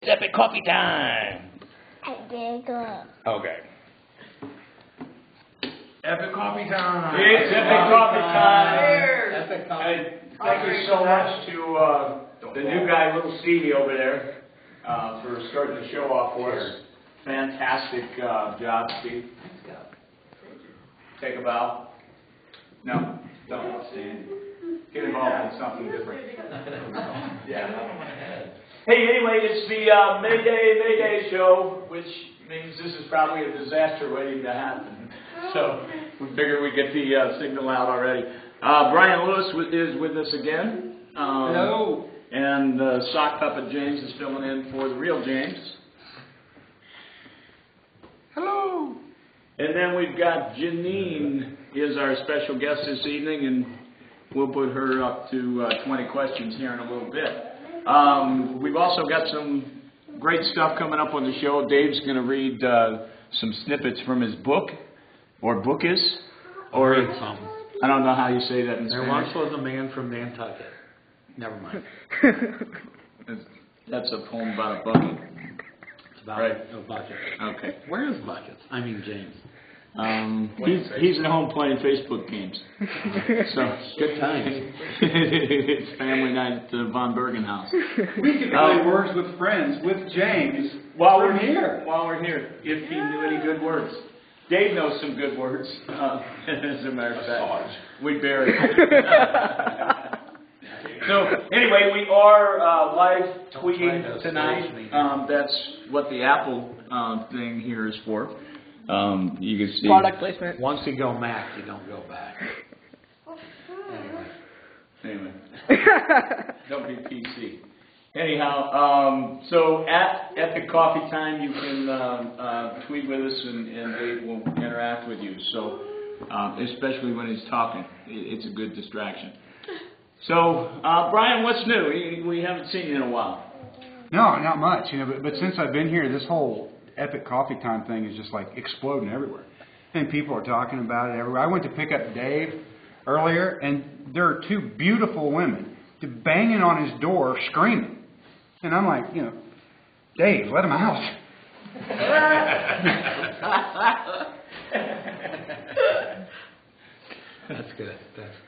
epic coffee time. Okay. Epic coffee time. It's epic coffee time. Epic coffee. Hey, thank you so much to the new guy, little Stevie over there, for starting the show off for us. Fantastic job, Steve. Take a bow. No, don't stand. Get involved in something different. Yeah. Hey, anyway, it's the Mayday show, which means this is probably a disaster waiting to happen. So we figured we'd get the signal out already. Brian Lewis is with us again. Hello. And Sock Puppet James is filling in for the real James. Hello. And then we've got Jeannine is our special guest this evening, and we'll put her up to 20 questions here in a little bit. We've also got some great stuff coming up on the show. Dave's going to read some snippets from his book, or bookis, or I don't know how you say that in Spanish. There once was a man from Nantucket. Never mind. That's a poem about a bucket. It's about right. a bucket. Okay. Where is buckets? I mean James. He's at home playing Facebook games. So Good times. it's family night at the Von Bergen house. We could play Words with Friends with James While we're here, if he knew any good words. Dave knows some good words. As a matter of fact, we bury it. So anyway, we are live tweeting tonight. That's what the Apple thing here is for. You can see product placement. Once you go Mac, you don't go back. Anyway, don't be PC. Anyhow, so at Epic Coffee Time, you can tweet with us, and Dave will interact with you. So, especially when he's talking, it's a good distraction. So, Brian, what's new? We haven't seen you in a while. No, not much, but since I've been here, this whole Epic Coffee Time thing is just like exploding everywhere. And people are talking about it everywhere. I went to pick up Dave earlier, and there are two beautiful women banging on his door screaming. And I'm like, Dave, let him out. That's good.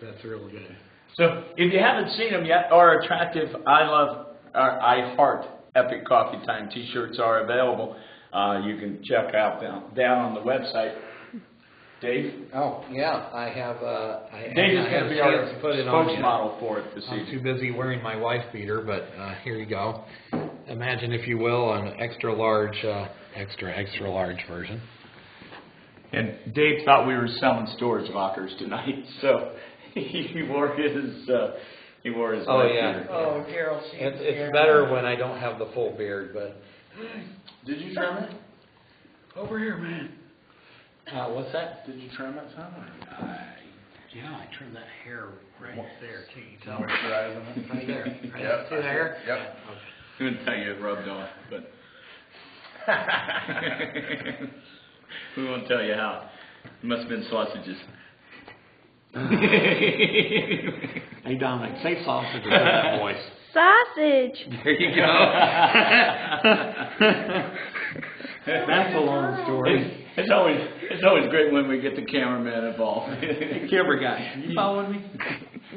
That's really good. So, if you haven't seen them yet, our attractive I Heart Epic Coffee Time T-shirts are available. You can check out down on the website. Dave? Oh, yeah. I have. Dave is going to be our spokesmodel for it this evening. I'm too busy wearing my wife beater, but here you go. Imagine, if you will, an extra large version. And Dave thought we were selling storage lockers tonight, so he wore his. Oh yeah. Oh, Carol. It's better when I don't have the full beard, but. Did you trim it? Over here, man. What's that? Did you trim it, son? Yeah, I trimmed that hair right there. Can you tell? Right there. Right up to there? Yep. Okay. I couldn't tell you it rubbed off, but we won't tell you how. It must have been sausages. Hey, Dominic, say sausage in that voice. Sausage. There you go. That's a long story. It's always great when we get the cameraman involved. Camera guy, you following me?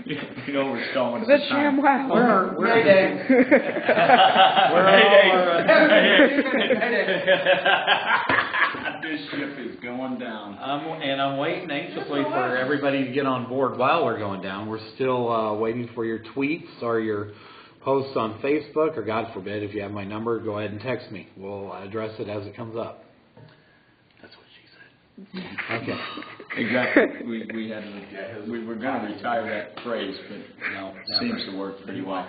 You know we're stalling. The Sham Wow. This ship is going down. I'm waiting anxiously for everybody to get on board while we're going down. We're still waiting for your tweets or your posts on Facebook, or God forbid, if you have my number, go ahead and text me. We'll address it as it comes up. That's what she said. Okay. Exactly. We were going to retire that phrase, but it seems to work pretty well.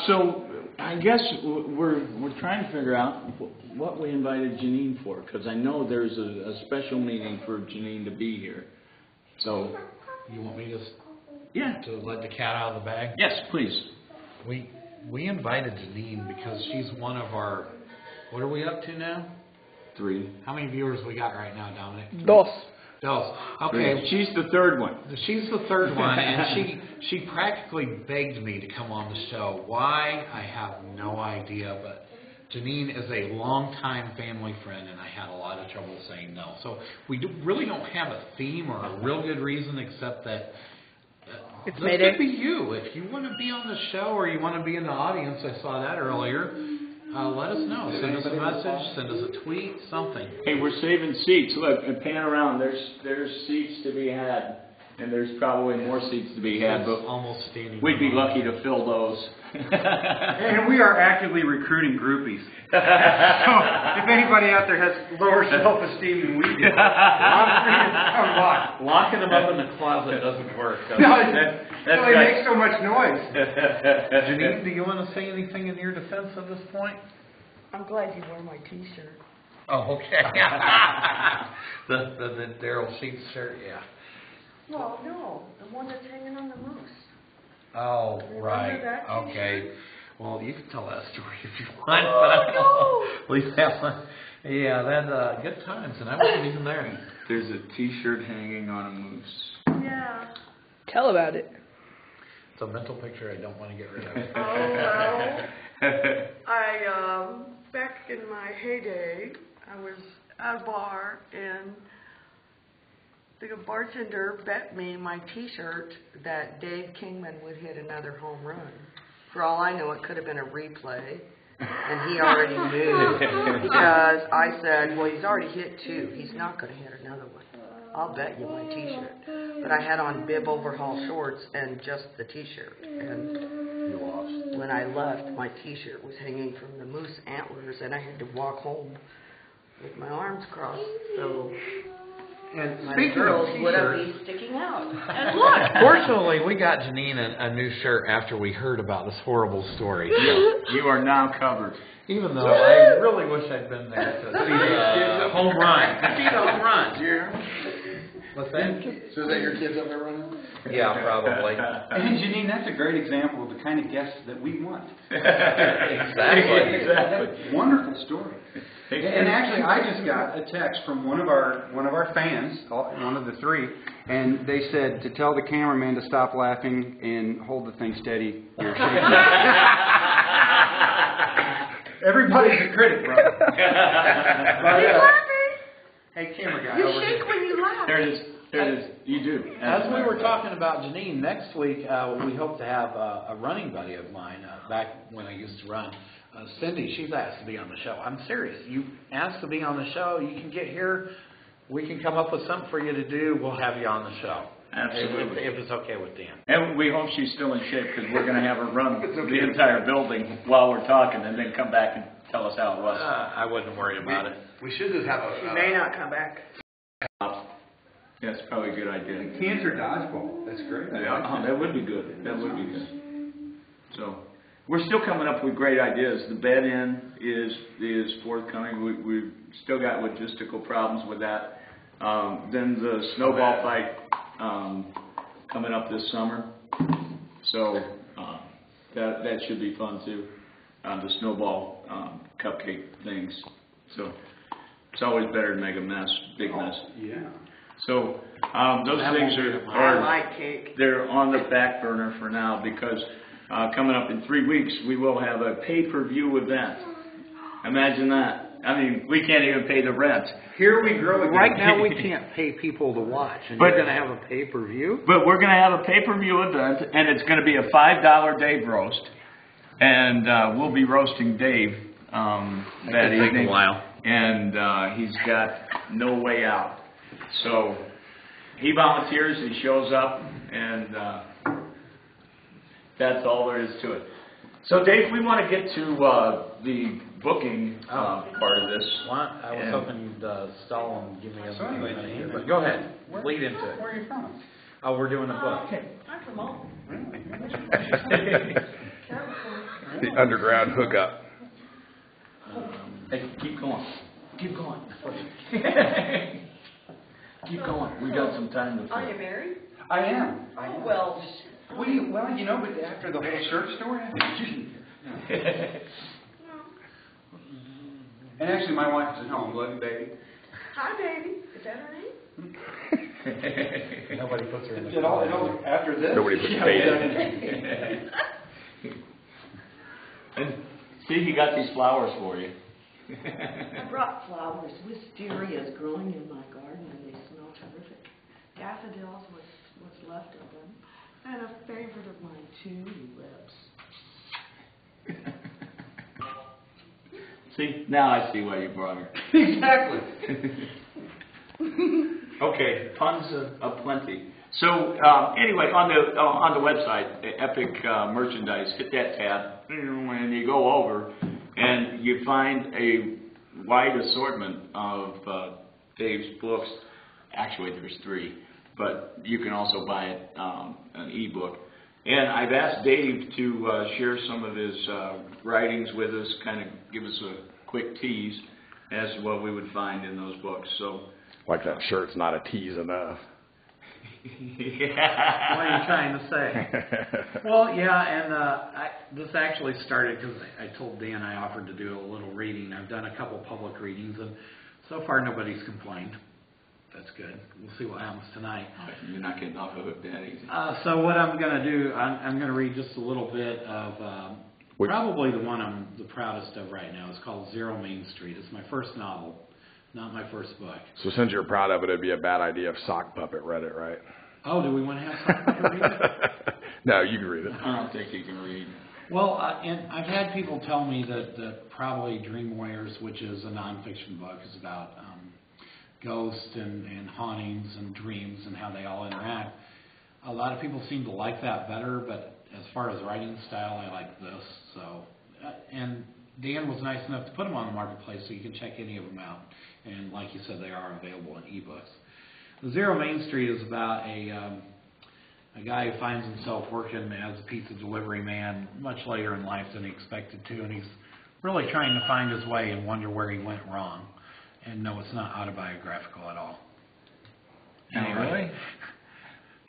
So I guess we're trying to figure out what we invited Jeannine for, because I know there's a special meeting for Jeannine to be here. So you want me to let the cat out of the bag? Yes, please. We invited Jeannine because she's one of our. What are we up to now? 3. How many viewers we got right now, Dominic? Dos. Okay. She's the third one. She's the third one, and she practically begged me to come on the show. Why? I have no idea, but Jeannine is a longtime family friend, and I had a lot of trouble saying no. So we really don't have a theme or a real good reason except that It's this Mayday. could be you. If you want to be on the show or you want to be in the audience, I saw that earlier, let us know. Send us a message, send us a tweet, something. Hey, we're saving seats. Look, and pan around. There's seats to be had, and there's probably more seats to be had, but Almost standing. we'd be lucky to fill those. And we are actively recruiting groupies. So if anybody out there has lower self-esteem than we do, I'm free to come by. Locking them up in the closet doesn't work. No, That's they right. make so much noise. Jeannine, do you want to say anything in your defense at this point? I'm glad you wore my T-shirt. Oh, okay. the Daryl Sheets shirt, yeah. Well, no, the one that's hanging on the moose. Oh, Remember right. that Okay. Well, you can tell that story if you want, but at least that one. Yeah, that good times, and I wasn't even there. There's a T-shirt hanging on a moose. Yeah. Tell about it. It's a mental picture I don't want to get rid of. Oh, well, back in my heyday, I was at a bar, and the bartender bet me my T-shirt that Dave Kingman would hit another home run. For all I know, it could have been a replay, and he already knew, because I said, well, he's already hit 2. He's not going to hit another one. I'll bet you my T-shirt. But I had on bib overhaul shorts and just the T-shirt. And You lost. when I left, my T-shirt was hanging from the moose antlers, and I had to walk home with my arms crossed. So And my speaking girls of would have T-shirts, been sticking out. And look, fortunately, we got Jeannine a new shirt after we heard about this horrible story. So, You are now covered. even though I really wish I'd been there to see the home run. To see the home run. What's that? So is that your kids up there running? Yeah, probably. And Jeannine, that's a great example of the kind of guests that we want. Exactly. Wonderful story. And actually, I just got a text from one of our fans, one of the 3, and they said to tell the cameraman to stop laughing and hold the thing steady. You're shaking. Everybody's a critic, bro. he's laughing. Hey, camera guy. You over shake here. when you laugh. There it is. There it is. You do. As we were talking about Jeannine, next week we hope to have a running buddy of mine back when I used to run. Cindy, she's asked to be on the show. I'm serious. You asked to be on the show. You can get here. We can come up with something for you to do. We'll have you on the show. Absolutely. If it's okay with Dan. And we hope she's still in shape because we're going to have her run the entire building while we're talking and then come back and tell us how it was. I wouldn't worry about it. We should just have She may not come back. Yeah, it's probably a good idea. Cancer dodgeball. That's great. Yeah, that would be good. That would be good. So we're still coming up with great ideas. The bed-in is forthcoming. We've still got logistical problems with that. Then the snowball fight coming up this summer. So that should be fun too. The snowball cupcake things. So it's always better to make a mess, big mess. Yeah. So those That things won't be I are like cake. they're on the back burner for now because coming up in 3 weeks we will have a pay-per-view event. Imagine that. I mean, we can't even pay the rent. Here we grow again. Right now we can't pay people to watch, and But- you're going to have a pay-per-view? But we're going to have a pay-per-view event, and it's going to be a $5 Dave roast. And we'll be roasting Dave that evening. Take a while. And he's got no way out. So he volunteers, he shows up, and that's all there is to it. So Dave, we want to get to the booking part of this. I was And- hoping you'd stall and give me a Sorry. minute, but go ahead. Lead into it. Where are you from? Oh, we're doing a book. I'm from home. The underground hookup. Hey, keep going. Keep going. Keep going. We got some time with Are you. you married? I am. Oh, well, Well, you know, but after the whole shirt story, I think. And actually, my wife is at home. Love you, baby. hi, baby. Is that her name? Nobody puts her in the It all after this. Nobody puts Yeah, faith we done it. And See, he got these flowers for you. I brought flowers. Wisterias growing in my garden, and they smell terrific. Daffodils was left of them. And a favorite of mine, tulips. See, now I see why you brought her. Exactly. Okay, puns aplenty. So anyway, on the website, Epic Merchandise, hit that tab, and you go over, and you find a wide assortment of Dave's books. Actually, there's 3, but you can also buy it an ebook. And I've asked Dave to share some of his writings with us, kind of give us a quick tease as to what we would find in those books. So, Like that shirt's not a tease enough. yeah. What are you trying to say? Well, yeah, and this actually started because I told Dan I offered to do a little reading. I've done a couple public readings, and so far nobody's complained. That's good. We'll see what happens tonight. You're not getting off of it that easy. So what I'm going to do, I'm going to read just a little bit of probably the one I'm the proudest of right now. It's called Zero Main Street. It's my first novel, not my first book. So since you're proud of it, it'd be a bad idea if Sock Puppet read it, right? Oh, do we want to have something to read it? No, you can read it. I don't think you can read. Well, and I've had people tell me that probably Dream Warriors, which is a nonfiction book, is about ghosts and hauntings and dreams and how they all interact. A lot of people seem to like that better, but as far as writing style, I like this. So, and Dan was nice enough to put them on the marketplace, so you can check any of them out. And like you said, they are available in ebooks. The Zero Main Street is about a guy who finds himself working as a pizza delivery man much later in life than he expected to, and he's really trying to find his way and wonder where he went wrong. And no, it's not autobiographical at all. Anyway, really?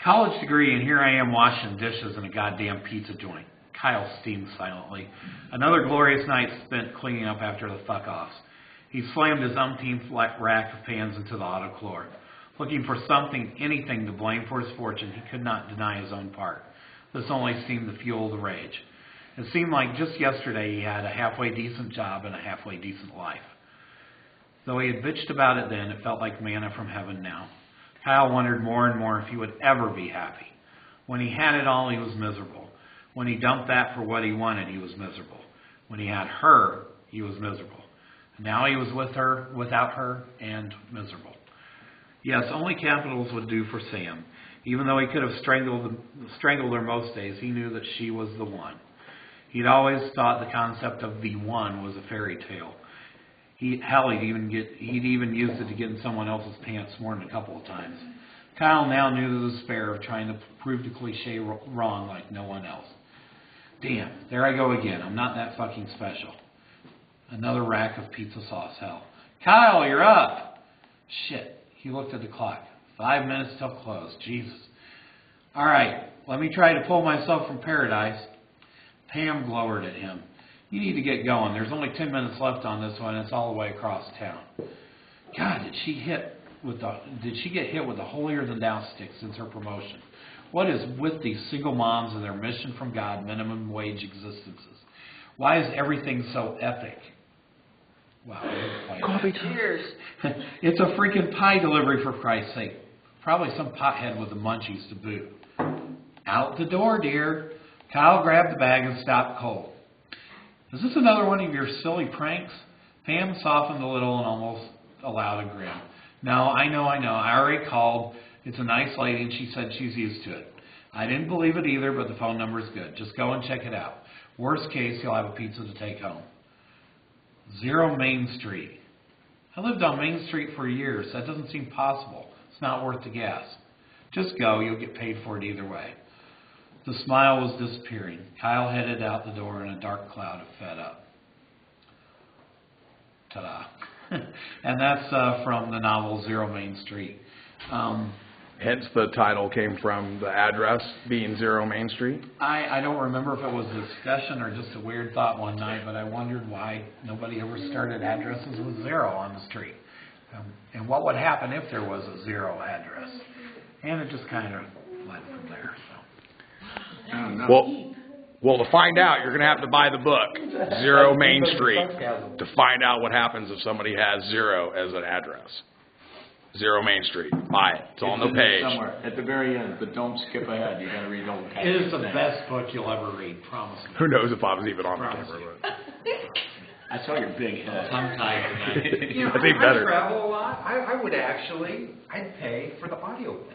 College degree, and here I am washing dishes in a goddamn pizza joint. Kyle steamed silently. Another glorious night spent cleaning up after the fuck-offs. He slammed his umpteenth rack of pans into the autoclore. Looking for something, anything to blame for his fortune, he could not deny his own part. This only seemed to fuel the rage. It seemed like just yesterday he had a halfway decent job and a halfway decent life. Though he had bitched about it then, it felt like manna from heaven now. Kyle wondered more and more if he would ever be happy. When he had it all, he was miserable. When he dumped that for what he wanted, he was miserable. When he had her, he was miserable. Now he was with her, without her, and miserable. Yes, only capitals would do for Sam. Even though he could have strangled her most days, he knew that she was the one. He'd always thought the concept of the one was a fairy tale. He'd even used it to get in someone else's pants more than a couple of times. Kyle now knew the despair of trying to prove the cliche wrong like no one else. Damn, there I go again. I'm not that fucking special. Another rack of pizza sauce, hell. Kyle, you're up! Shit. He looked at the clock. 5 minutes till close. Jesus. All right, let me try to pull myself from paradise. Pam glowered at him. You need to get going. There's only 10 minutes left on this one. It's all the way across town. God, did she get hit with a holier-than-thou stick since her promotion? What is with these single moms and their mission from God minimum wage existences? Why is everything so epic? Wow. Coffee time. Cheers. It's a freaking pie delivery, for Christ's sake. Probably some pothead with the munchies to boot. Out the door, dear. Kyle grabbed the bag and stopped cold. Is this another one of your silly pranks? Pam softened a little and almost allowed a grin. No, I know. I already called. It's a nice lady, and she said she's used to it. I didn't believe it either, but the phone number's good. Just go and check it out. Worst case, you'll have a pizza to take home. Zero Main Street. I lived on Main Street for years. That doesn't seem possible. It's not worth the gas. Just go. You'll get paid for it either way. The smile was disappearing. Kyle headed out the door in a dark cloud of fed up. Ta-da. And that's from the novel Zero Main Street. Hence the title came from the address being Zero Main Street. I don't remember if it was a discussion or just a weird thought one night, but I wondered why nobody ever started addresses with zero on the street. And what would happen if there was a zero address. And it just kind of went from there. So. Well, Well, to find out, you're going to have to buy the book, Zero Main Street, to find out what happens if somebody has zero as an address. Zero Main Street. Buy it. It's on the page. Somewhere at the very end, but don't skip ahead. You got to read the whole It is the best book you'll ever read, promise me. Who knows if I was even on the Promise camera. you. But. I saw your big head. I'm tired tonight. You know, I think I better. travel a lot. I would actually, I'd pay for the audio book.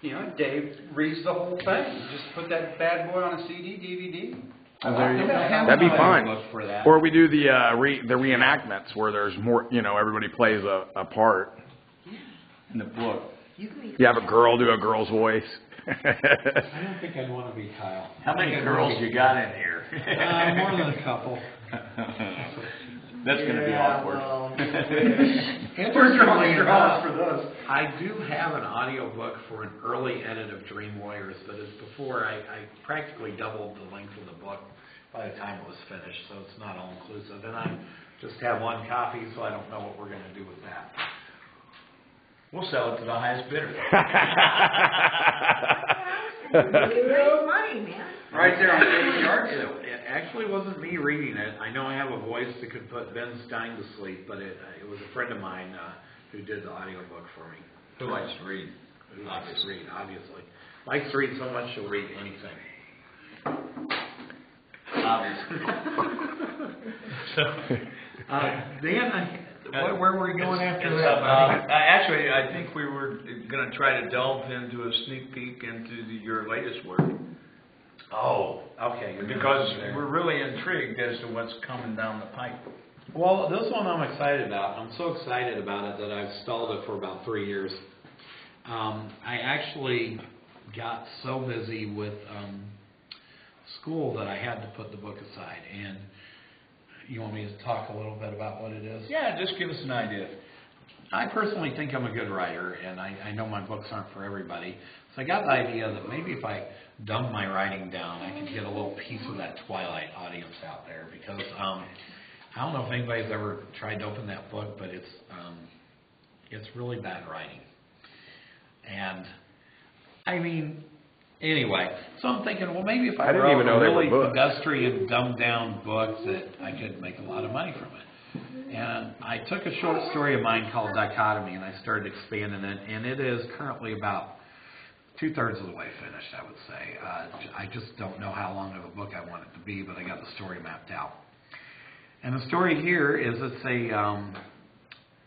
You know, Dave reads the whole thing. Just put that bad boy on a CD, DVD. That'd be fun. For that. Or we do the reenactments where there's more, everybody plays a part. In the book. You have a girl do a girl's voice. I don't think I'd want to be Kyle. How many girls you got in here? More than a couple. That's going to be awkward. Interestingly enough, for those, I do have an audio book for an early edit of Dream Warriors that is before I practically doubled the length of the book by the time it was finished, so it's not all inclusive. And I just have one copy, so I don't know what we're going to do with that. We'll sell it to the highest bidder. Raise money, man. Right there on the yard sale. It actually wasn't me reading it. I know I have a voice that could put Ben Stein to sleep, but it was a friend of mine who did the audiobook for me. Who likes to read? Who likes to read, obviously. Likes to read so much she'll read anything. Obviously. Dan, where were we going after that? Actually, I think we were going to try to delve into a sneak peek into your latest work. Oh, okay. Because we're really intrigued as to what's coming down the pipe. Well, this one I'm excited about. I'm so excited about it that I've stalled it for about 3 years. I actually got so busy with school that I had to put the book aside. And you want me to talk a little bit about what it is? Yeah, just give us an idea. I personally think I'm a good writer, and I know my books aren't for everybody. So I got the idea that maybe if I dumbed my writing down, I could get a little piece of that Twilight audience out there. Because I don't know if anybody's ever tried to open that book, but it's really bad writing. And I mean, anyway, so I'm thinking, well, maybe if I didn't wrote even know a they were really books. pedestrian, dumbed down book, that I could make a lot of money from it. And I took a short story of mine called Dichotomy, and I started expanding it, and it is currently about 2/3 of the way finished, I would say. I just don't know how long of a book I want it to be, but I got the story mapped out. And the story here is it's a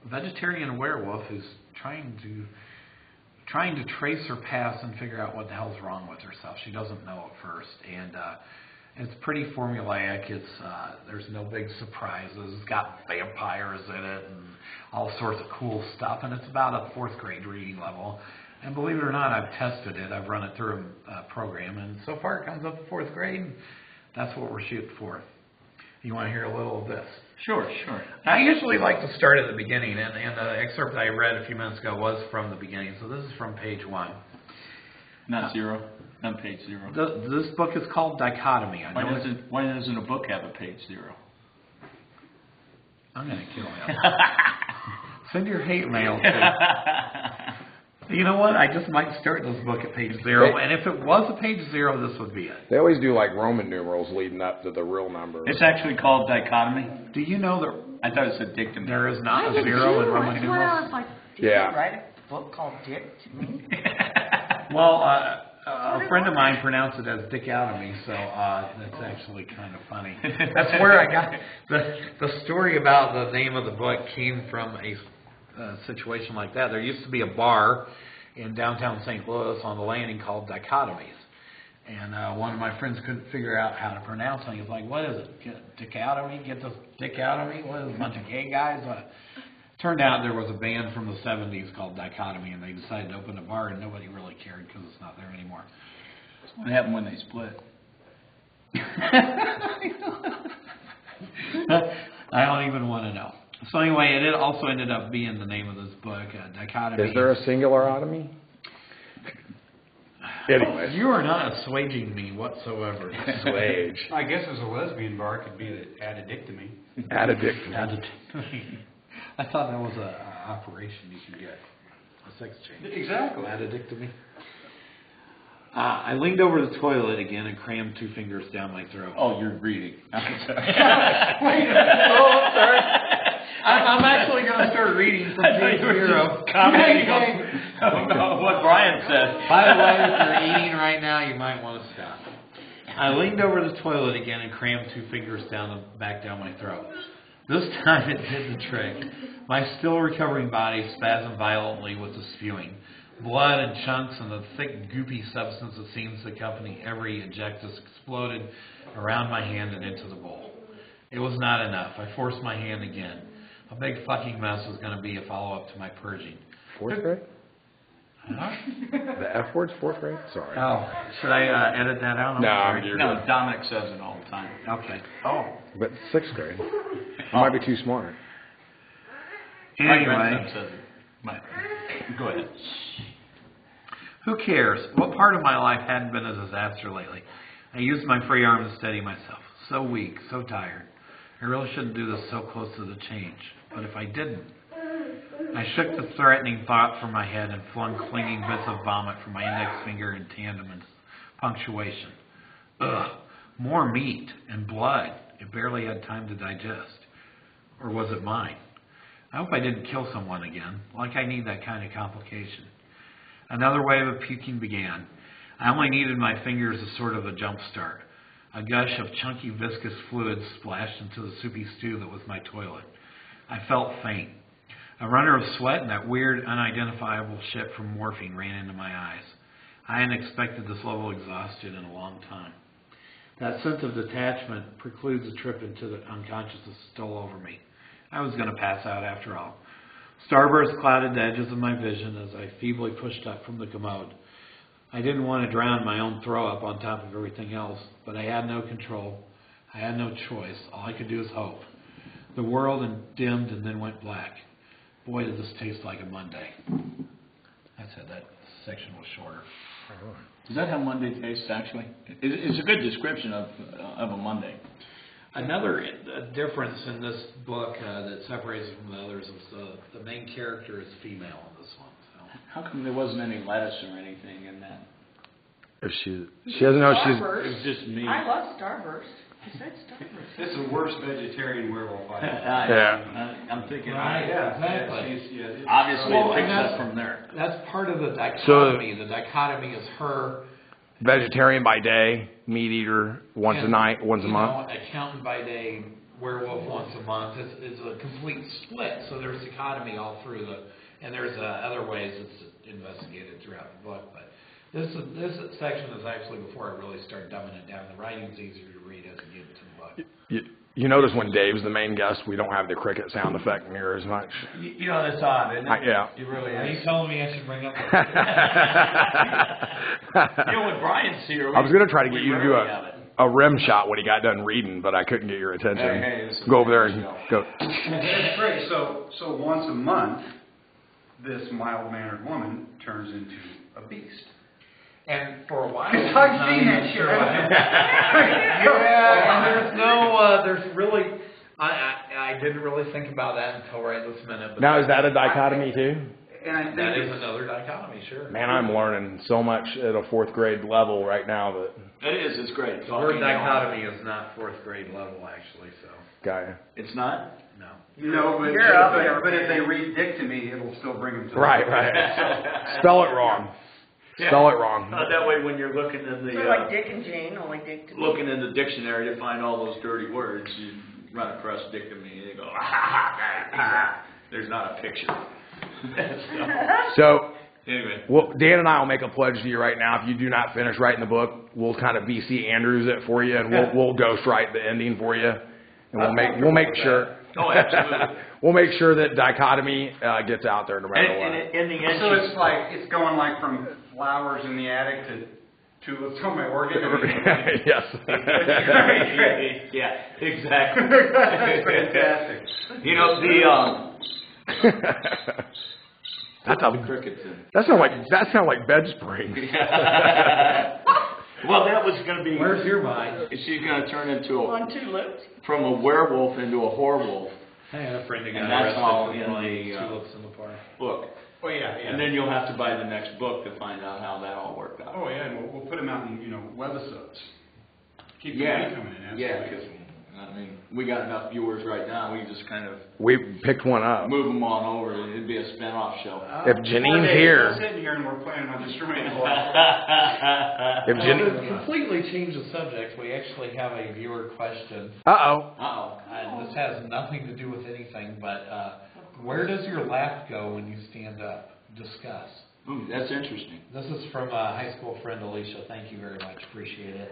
vegetarian werewolf who's trying to trace her past and figure out what the hell's wrong with herself. She doesn't know at first, and it's pretty formulaic. There's no big surprises. It's got vampires in it and all sorts of cool stuff, and it's about a 4th grade reading level. And believe it or not, I've tested it. I've run it through a program, and so far it comes up to 4th grade. And that's what we're shooting for. You want to hear a little of this? Sure. I usually like to start at the beginning, and the excerpt I read a few minutes ago was from the beginning. So this is from page 1. Not zero. Not page 0. This book is called Dichotomy. Why doesn't a book have a page 0? I'm going to kill him. Send your hate mail to... You know what? I just might start this book at page 0, and if it was a page 0, this would be it. They always do like Roman numerals leading up to the real number. It's actually called Dichotomy. Do you know that I thought it said Dichotomy. there is not a 0 in Roman That's why I was numerals? like, did Yeah. you write a book called Dick to me? Well, a friend of mine pronounced it as Dichotomy, so that's actually kind of funny. That's where I got the story about the name of the book came from a situation like that. There used to be a bar in downtown St. Louis on the landing called Dichotomies. And one of my friends couldn't figure out how to pronounce it. He was like, what is it? Dichotomy? Get this Dichotomy? What is it, a bunch of gay guys? Turned out there was a band from the 70s called Dichotomy, and they decided to open a bar, and nobody really cared because it's not there anymore. What happened when they split? I don't even want to know. So anyway, it also ended up being the name of this book, Dichotomy. Is there a singularotomy? Anyway. You are not assuaging me whatsoever. Assuage. I guess as a lesbian bar, it could be the addictomy. Addictomy. I thought that was an operation you could get. A sex change. Exactly. Addictomy. I leaned over the toilet again and crammed 2 fingers down my throat. Oh, you're reading. I'm sorry. I'm sorry. I'm actually going to start reading from page 0. Commenting on what Brian said. By the way, if you're eating right now, you might want to stop. I leaned over the toilet again and crammed 2 fingers back down my throat. This time it did the trick. My still recovering body spasmed violently with the spewing. Blood and chunks and the thick, goopy substance that seems to accompany every ejectus exploded around my hand and into the bowl. It was not enough. I forced my hand again. A big fucking mess was going to be a follow-up to my purging. 4th grade? Huh? The F word's 4th grade? Sorry. Oh, should I edit that out? No, Dominic says it all the time. Okay. Oh. But 6th grade. You might be too smart. My Anyway. grandson says it. Go ahead. Who cares? What part of my life hadn't been a disaster lately? I used my free arm to steady myself. So weak, so tired. I really shouldn't do this so close to the change. But if I didn't... I shook the threatening thought from my head and flung clinging bits of vomit from my index finger in tandem and punctuation. Ugh. More meat and blood. It barely had time to digest. Or was it mine? I hope I didn't kill someone again. Like I need that kind of complication. Another wave of puking began. I only needed my fingers as sort of a jump start. A gush of chunky viscous fluid splashed into the soupy stew that was my toilet. I felt faint. A runner of sweat and that weird, unidentifiable shit from morphine ran into my eyes. I hadn't expected this level of exhaustion in a long time. That sense of detachment precludes a trip into the unconscious that stole over me. I was going to pass out after all. Starburst clouded the edges of my vision as I feebly pushed up from the commode. I didn't want to drown my own throw-up on top of everything else, but I had no control. I had no choice. All I could do was hope. The world dimmed and then went black. Boy, did this taste like a Monday. I said that section was shorter. Does that have Monday taste, actually? It's a good description of a Monday. Another difference in this book that separates it from the others is the main character is female in this one. So. How come there wasn't any lettuce or anything in that? If she doesn't know she's... It was just me. I love Starburst. I said Starburst. This is the worst vegetarian werewolf I have. I'm thinking. Right, yeah, exactly. Obviously, Well, it picks and up from there. That's part of the dichotomy. The dichotomy is her... Vegetarian by day, meat eater once a night, once a month. Accountant by day, werewolf once a month. It's a complete split. So there's dichotomy all through and there's other ways it's investigated throughout the book. But this section is actually before I really start dumbing it down. The writing's easier to read as you get into the book. You notice when Dave's the main guest, we don't have the cricket sound effect near as much. You know, that's odd, isn't it? Yeah. It really Are is. you telling me I should bring up You know, when Brian's here, I was going to try to get you to do rarely have it. a rim shot when he got done reading, but I couldn't get your attention. Hey, Go over there and go. That's great. So once a month, this mild-mannered woman turns into a beast. And for a while, I've I'm not seen even that shit. sure what happened. There's really, I didn't really think about that until right this minute. But Now, is that a dichotomy too? And I think that is another dichotomy, sure. Man, I'm learning so much at a 4th grade level right now that It is. It's great. The word dichotomy is not 4th grade level, actually, so. guy. It's not? No. No, but, You're up there. but if they read dick to me, it'll still bring them to Right. Spell it wrong. Spell it wrong. That way, when you're looking in the So like Dick and Jane, only Dick to me. looking in the dictionary to find all those dirty words, you run across Dick to me, and you go, there's not a picture. So, Anyway. well, Dan and I will make a pledge to you right now. If you do not finish writing the book, we'll kind of BC Andrews it for you, and we'll ghost write the ending for you, and we'll make sure. Oh, absolutely. We'll make sure that dichotomy gets out there no matter what. And in the end, So it's going like from flowers in the attic to tulips on my organ. Yes. yeah, exactly. That's fantastic. You know That sounds like bed spring. Well, that was going to be. Where's your mind? She's going to turn into On tulips. from a werewolf into a whore wolf. I had a friend who got And that's all arrested in for the, tulips in the park. Look, Oh yeah, yeah. And then you'll have to buy the next book to find out how that all worked out. Oh yeah, and we'll put them out in webisodes. Keep the money coming in. Yeah, because I mean, we got enough viewers right now. We just kind of We picked one up. move them on over. It'd be a spin-off show. If Jeannine's We're here, sitting here and we're planning on destroying the whole. if To Jeannine, completely change the subject, we actually have a viewer question. Uh-oh. This has nothing to do with anything, but where does your laugh go when you stand up? Discuss. Ooh, that's interesting. This is from a high school friend, Alicia. Thank you very much. Appreciate it.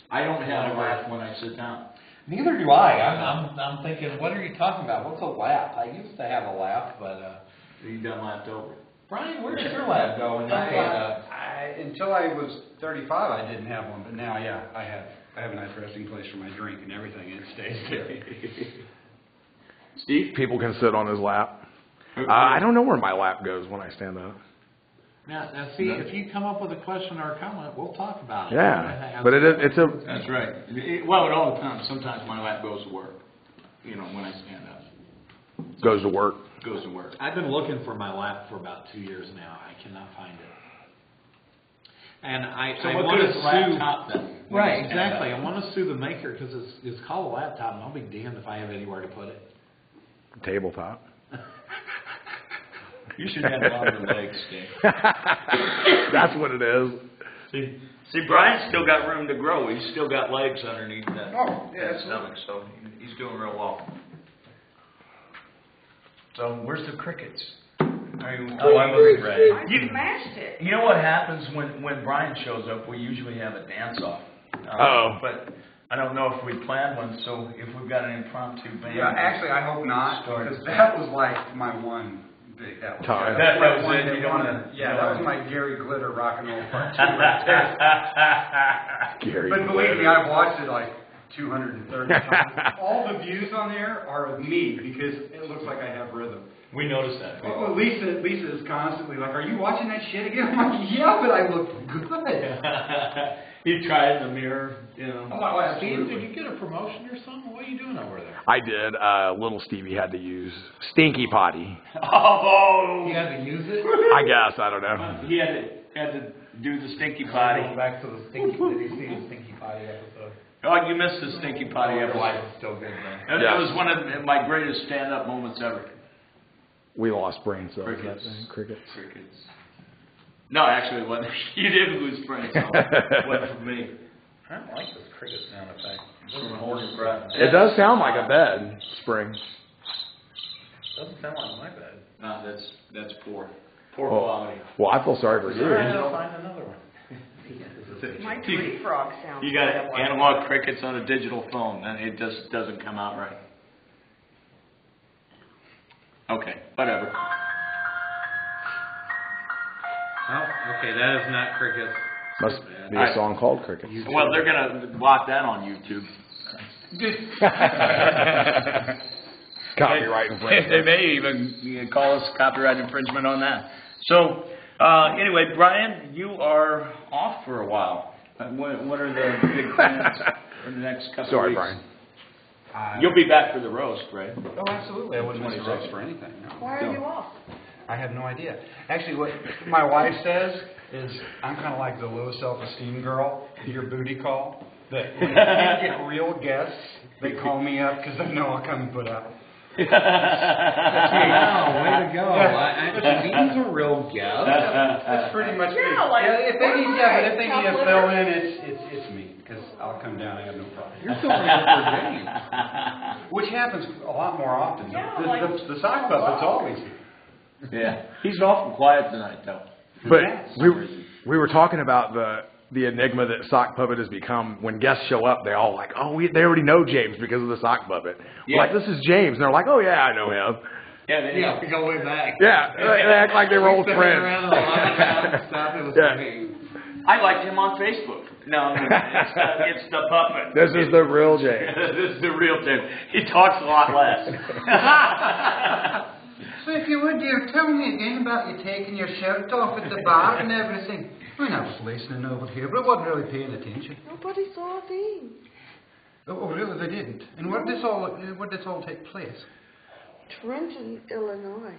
I don't have a laugh when I sit down. Neither do I. I'm thinking, what are you talking about? What's a laugh? I used to have a laugh, but You done laughed over. Brian, where does your laugh go when you stand up? Until I was 35, I didn't have one, but now, yeah, I have. I have a nice resting place for my drink and everything, and it stays there. Steve? people can sit on his lap. I don't know where my lap goes when I stand up. Now, see, if you come up with a question or a comment, we'll talk about it. Yeah, but it's a. That's right. Well, it all depends. Sometimes my lap goes to work. When I stand up. Goes to work. Goes to work. I've been looking for my lap for about 2 years now. I cannot find it. And I what want good to is a sue. laptop then? Right, exactly. I want to sue the maker because it's called a laptop, and I'll be damned if I have anywhere to put it. Tabletop. You should have longer legs, Steve. That's what it is. See, Brian's still got room to grow. He's still got legs underneath that, Yeah, stomach, so he's doing real well. So where's the crickets? I mean, You smashed it. You know what happens when Brian shows up? We usually have a dance-off. Uh-oh. But I don't know if we planned one, so if we've got an impromptu band. Yeah, actually, I hope not, because that was like my one big. That was Time. That was one it. that You don't wanna- Yeah, that was my Gary Glitter rock and roll part 2 right there. Gary. But believe me, I've watched it like 230 times. All the views on there are of me because it looks like I have rhythm. We noticed that. Oh, Lisa is constantly like, "Are you watching that shit again?" I'm like, "Yeah, but I look good." You try it in the mirror, Oh, Steve, absolutely. did you get a promotion or something? What are you doing over there? I did. Little Stevie had to use Stinky Potty. Oh! You had to use it? I guess. I don't know. He had to do the stinky potty. Go back to the stinky. Did you see the stinky potty episode? Oh, you missed the stinky potty Your episode. life is still good, man. That Yeah. was one of my greatest stand-up moments ever. We lost brain cells. Crickets. Crickets. Crickets. No, actually, it wasn't. You didn't lose brain cells. It wasn't from me. I don't like this cricket sound effect. From holding breath. It does sound like a bed spring. Doesn't sound like my bed. No, that's poor. Poor Well, quality. Well, I feel sorry for All you. right, I'll find another one. My tree frog sounds. You got kind of like analog crickets on a digital phone, and it just doesn't come out right. Okay, whatever. Oh, okay, that is not crickets. Must be a song called Crickets. Well, they're gonna block that on YouTube. Copyright They infringement. may even call us copyright infringement on that. So, anyway, Brian, you are off for a while. What are the big plans for the next couple of Sorry, weeks? Brian. You'll be back for the roast, right? Oh, absolutely. I wouldn't miss a roast for anything. No. Why are you off? I have no idea. Actually, what my wife says is I'm kind of like the low self-esteem girl, your booty call. That when you can't get real guests, they call me up because they know I'll come and put up. Wow, way to go. These are real guests. That's pretty much it. Yeah, like, if they need, right, but if they need chocolate. a fill in, it's me because I'll come down. I have no problem. You're filling in for James. Which happens a lot more often. Yeah, the, like, the sock puppet's always here. Yeah. He's awful quiet tonight, though. But Yes. we were talking about the enigma that sock puppet has become. When guests show up, they're all like, "Oh, they already know James because of the sock puppet." Yeah. We're like, "This is James," and they're like, "Oh yeah, I know him." Yeah, We go way back. Yeah, they act like they were old Sitting friends. around and laughing and stuff. It was Yeah. great. I liked him on Facebook. No, it's the puppet. This is the real James. This is the real James. He talks a lot less. So if you would, dear, tell me again about you taking your shirt off at the bar and everything. I mean, I was listening over here, but I wasn't really paying attention. Nobody saw a thing. Oh, really? They didn't. And where did this all take place? Trenton, Illinois.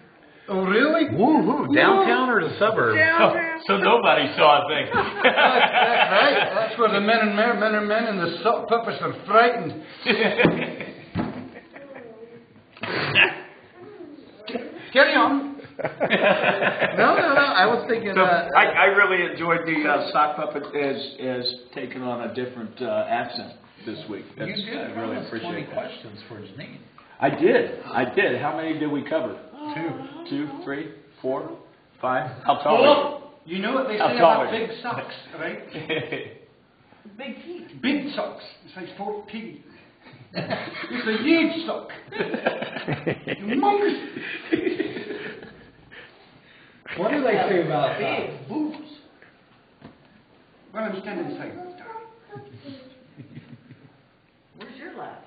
Oh, really? Woohoo! Downtown or the suburbs? Downtown. So nobody saw a thing. That's right. That's where the men and the sock puppets are frightened. Carry on. No. I was thinking. So I really enjoyed the sock puppet as taking on a different accent this week. You That's, did. I really appreciate 20 that. questions for Jeannine. I did. How many did we cover? 2. 2, 3, 4, 5. How tall are You know what they How say tall about are you? big socks, right? you? Big feet. Big socks. It's like sport piggy. It's a huge sock. Humongous. What do they say about Big boots. Well, I'm standing inside. Where's your laugh?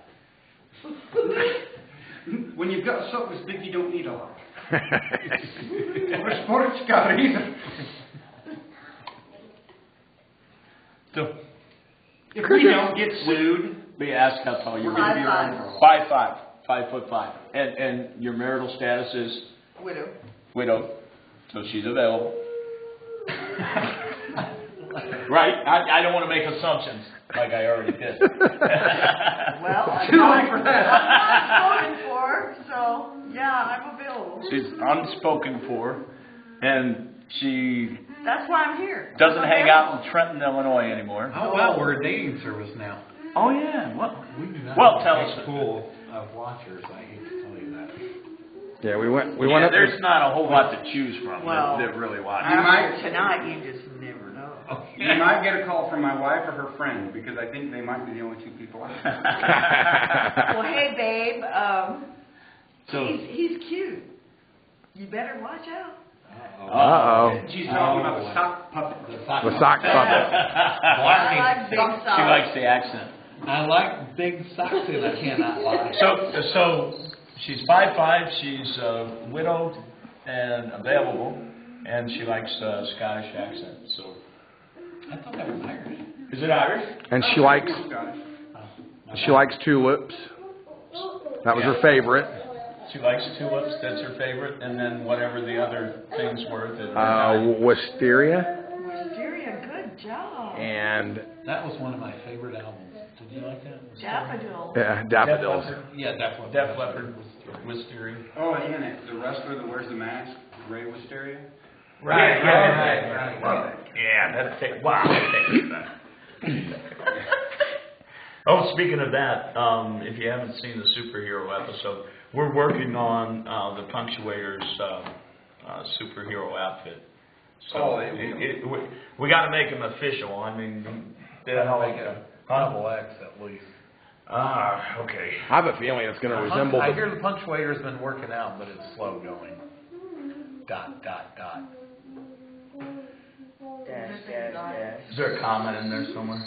When you've got a sock this big, you don't need a lot. Or a sports car either. So, If we don't get sued, we asked how tall you were. 5'5". 5'5", 5'5", and your marital status is Widow. widow, so she's available. Right? I don't want to make assumptions like I already did. Well, I'm too not late for that. spoken for, so yeah, I'm available. She's unspoken for, and she That's why I'm here. doesn't I'm hang available. out in Trenton, Illinois anymore. Oh wow, we're a dating service now. Oh yeah, what? We do not Well, have tell a us. big pool of watchers. I hate to tell you that. Yeah, we went Yeah, up there's not a whole lot to choose from Well, that really watch. After tonight, you just never know. you might get a call from my wife or her friend because I think they might be the only 2 people out. Well, hey, babe. So- he's cute. You better watch out. Uh-oh. She's talking about the sock puppet. The sock puppet. I like big socks. She likes the accent. I like big socks and I cannot lie. So she's 5'5", she's widowed and available, and she likes Scottish accent. So I thought that was Irish. is it Irish? And she likes tulips. That was her favorite. She likes tulips. That's her favorite, and then whatever the other things were that. Wisteria. Wisteria, good job. And That was one of my favorite albums. Did you like that? Daffodil. daffodils. Yeah, definitely. Def Leppard, Wisteria. Oh, yeah, the wrestler that wears the mask, Ray Wisteria. Right. Right. Yeah, that's it. Wow. Oh, speaking of that, if you haven't seen the superhero episode, we're working on the Punctuator's superhero outfit. So we got to make him official. I mean, Make it double X at least. Okay. I have a feeling it's going to resemble I the hear the punctuator's been working out, but it's slow going. ... Dash. Is there a comment in there somewhere?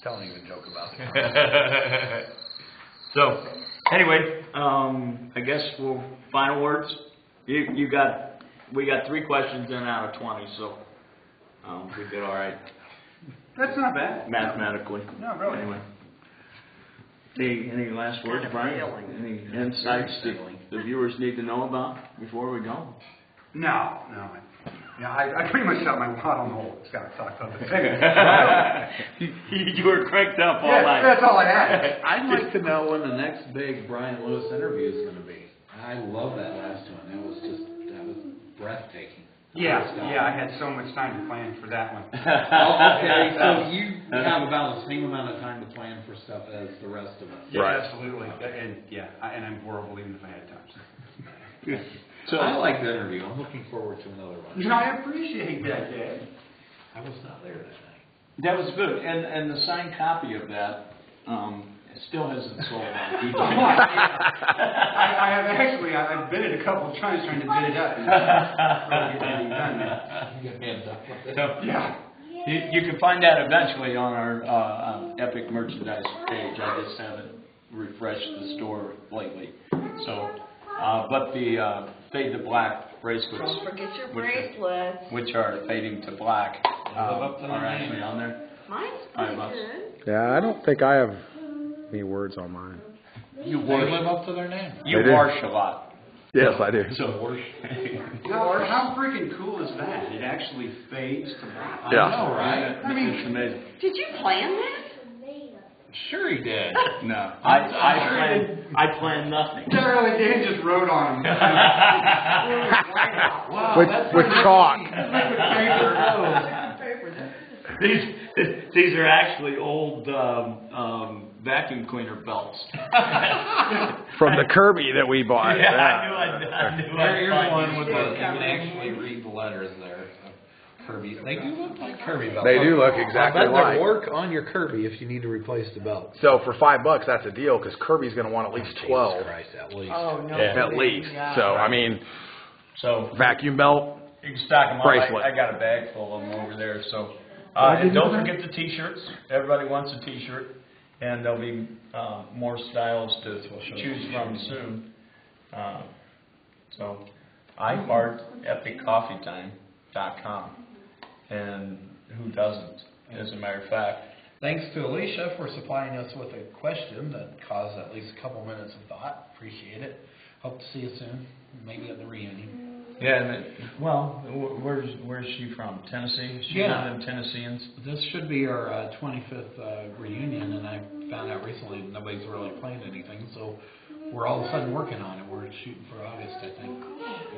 Don't even joke about it. So, anyway, I guess final words. We got 3 questions in out of 20, so we did all right That's not bad. mathematically. No, really. Anyway, any last words, Brian? Any insights that the viewers need to know about before we go? No. Yeah, I pretty much shot my wad on the whole Scott sock puppet thing. You were cranked up all Yeah, night. that's all I had. I'd like to know when the next big Brian Lewis interview is going to be. I love that last one. That was breathtaking. Yeah, I had so much time to plan for that one. Okay, so you have about the same amount of time to plan for stuff as the rest of us. Yeah, Right. absolutely. And I'm horrible even if I had time. So, I like the interview. I'm looking forward to another one. I appreciate that, Dad. I was not there that night. that was good. And the signed copy of that still hasn't sold on eBay. I have actually, I've bid it a couple of times trying to bid it up. And really get anything done there. You got hands up with it. So, Yeah. you can find that eventually on our Epic merchandise page. I just haven't refreshed the store lately. So, but the Fade to Black bracelets, Don't forget your bracelets. which are fading to black, Live up to their are actually name. on there. Mine's $5 pretty bucks. good. Yeah, I don't think I have any words on mine. You They wash, live up to their name. you They do. wash a lot. Yes, I do. So, How freaking cool is that? It actually fades to black. I Yeah. know, right? I mean, it's amazing. Did you plan this? Sure he did. No, I planned nothing. Charlie Dan just wrote on them. Wow, With that's with pretty chalk. liquid paper. These are actually old vacuum cleaner belts. From the Kirby that we bought. Yeah, I knew Here's I'd one find with these. the, you can actually read the letters there. Kirby. They do look like Kirby belts. They do look I exactly bet like. they'll work on your Kirby if you need to replace the belt. So for $5, that's a deal because Kirby's going to want at least 12 Jesus Christ, at least. Oh, no. at least. So I mean, So vacuum belt. you can stock them up. Bracelet. I got a bag full of them over there. So Why did and you don't do that? forget the T-shirts. Everybody wants a T-shirt, and there'll be more styles to choose from soon. So iHeartEpicCoffeeTime.com, and who doesn't? As a matter of fact. Thanks to Alicia for supplying us with a question that caused at least a couple minutes of thought. Appreciate it. Hope to see you soon, maybe at the reunion. Yeah, well, where's she from? Tennessee? She's Yeah. one of them Tennesseans. This should be our 25th reunion, and I found out recently nobody's really planned anything, so we're all of a sudden working on it. We're shooting for August, I think.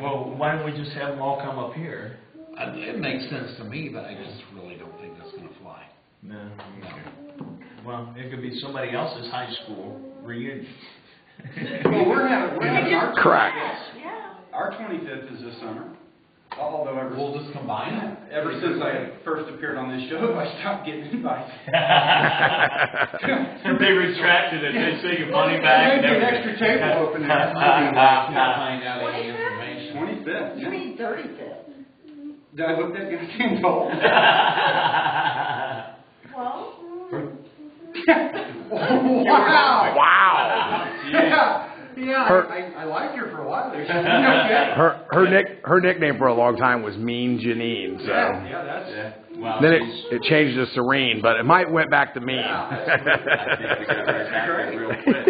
Well, why don't we just have them all come up here? It makes sense to me, but I just really don't think that's going to fly. No. Well, it could be somebody else's high school reunion. Well, we're having our Correct. Yeah. Our 25th is this summer. Although We'll just combine it. ever since I first appeared on this show, I stopped getting invites. They retracted it. They say your money back. Maybe and an everything. extra table open there. Can't find out any information. 25th. You mean 35th? Did I look that goddamn tall? Well, Wow. Wow. Yeah, Her- I liked her for a while there. She was okay. Her nickname for a long time was Mean Jeannine. So Yeah, that's Well, then it changed to Serene, but it might went back to Mean. real quick.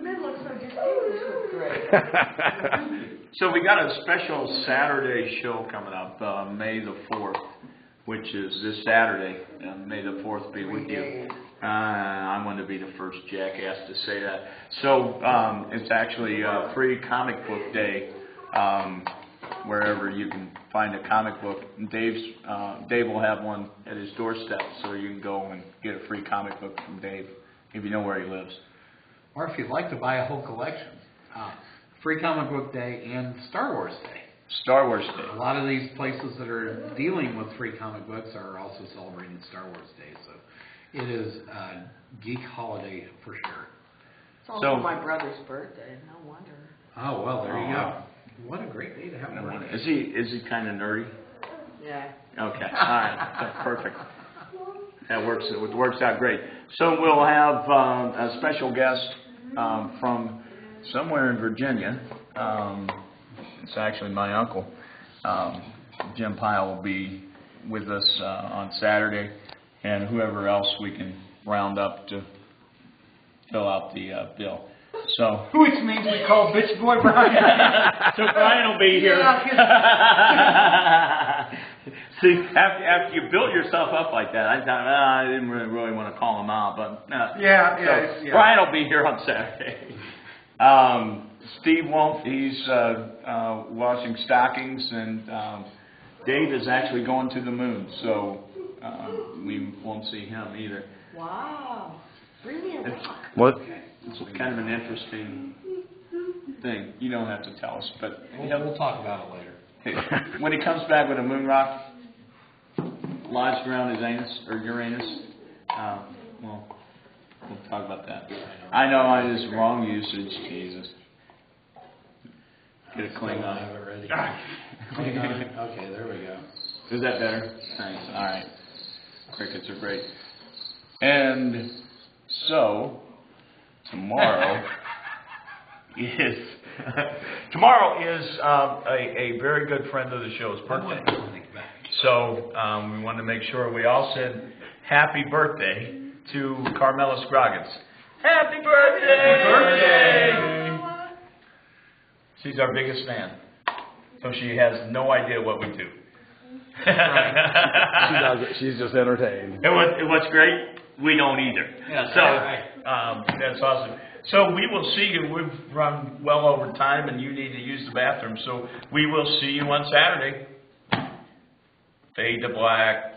they look so distinguished with gray. So we got a special Saturday show coming up, May the 4th, which is this Saturday. May the 4th be with you. I wanted to be the first jackass to say that. So it's actually a free comic book day wherever you can find a comic book. Dave will have one at his doorstep, so you can go and get a free comic book from Dave if you know where he lives. Or if you'd like to buy a whole collection. Free Comic Book Day and Star Wars Day. Star Wars Day. A lot of these places that are dealing with free comic books are also celebrating Star Wars Day. So it is a geek holiday for sure. It's also So- my brother's birthday. No wonder. Oh, well, there you Oh, go. What a great day to have a birthday. Is he kind of nerdy? Yeah. Okay, all right, that's perfect. That works. It works out great. So we'll have a special guest from somewhere in Virginia. It's actually my uncle. Jim Pyle will be with us on Saturday, and whoever else we can round up to fill out the bill. So. Which means we call bitch boy Brian. So Brian will be here. See, after you build yourself up like that, I thought I didn't really want to call him out, but Yeah. Brian will be here on Saturday. Steve won't. He's washing stockings, and Dave is actually going to the moon, so we won't see him either. Wow. Bring me a rock. What? It's kind of an interesting thing. You don't have to tell us, but We'll talk about it later. when he comes back with a moon rock lodged around his anus or Uranus, well, we'll talk about that. I know I just wrong usage, Jesus. Get a Klingon. Have it ready. Klingon. Okay, there we go. Is that better? Thanks. All right. Crickets are great. And so tomorrow is a very good friend of the show's birthday. So we wanted to make sure we all said happy birthday to Carmela Scroggins. Happy birthday! Happy birthday! She's our biggest fan. So she has no idea what we do. She does it. She's just entertained. And what's great, we don't either. Yeah, So right. that's awesome. So we will see you. We've run well over time, and you need to use the bathroom. So we will see you on Saturday. Fade to black.